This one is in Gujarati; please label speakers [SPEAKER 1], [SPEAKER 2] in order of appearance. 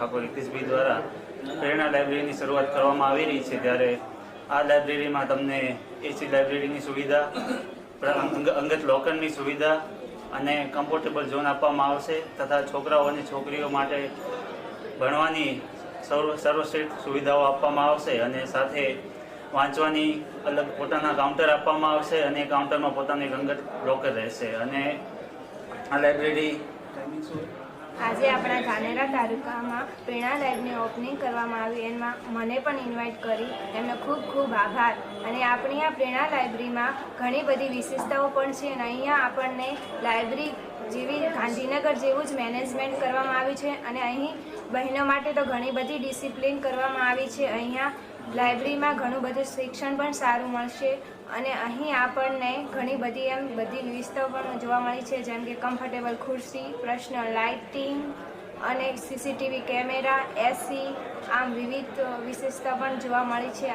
[SPEAKER 1] ઠાકોર હિતેશભાઈ દ્વારા પ્રેરણા લાઇબ્રેરીની શરૂઆત કરવામાં આવી રહી છે, ત્યારે આ લાઇબ્રેરીમાં તમને એસી લાઇબ્રેરીની સુવિધા, અંગત લોકરની સુવિધા અને કમ્ફર્ટેબલ ઝોન આપવામાં આવશે તથા છોકરાઓ અને છોકરીઓ માટે ભણવાની સર્વશ્રેષ્ઠ સુવિધાઓ આપવામાં આવશે અને સાથે વાંચવાની અલગ પોતાના કાઉન્ટર આપવામાં આવશે અને કાઉન્ટરમાં પોતાની અંગત લોકર રહેશે. અને આ લાઇબ્રેરી
[SPEAKER 2] આજે આપણા ધાનેરા તાલુકામાં પ્રેરણા લાઇબ્રેરીની ઓપનિંગ કરવામાં આવી, એમાં મને પણ ઇન્વાઇટ કરી, એમનો ખૂબ ખૂબ આભાર. અને આપણી આ પ્રેરણા લાઇબ્રેરીમાં ઘણી બધી વિશેષતાઓ પણ છે અને અહીંયા આપણને લાઇબ્રેરી જેવી ગાંધીનગર જેવું જ મેનેજમેન્ટ કરવામાં આવ્યું છે અને અહીં બહેનો માટે તો ઘણી બધી ડિસિપ્લિન કરવામાં આવી છે. અહીંયા લાઇબ્રેરીમાં ઘણું બધું શિક્ષણ પણ સારું મળશે અને અહીં આપણને ઘણી બધી વિવિધતાઓ પણ જોવા મળી છે, જેમ કે કમ્ફર્ટેબલ ખુરશી, પર્સનલ લાઇટિંગ અને સીસીટીવી કેમેરા, એસી, આમ વિવિધ વિશેષતા પણ જોવા મળી છે.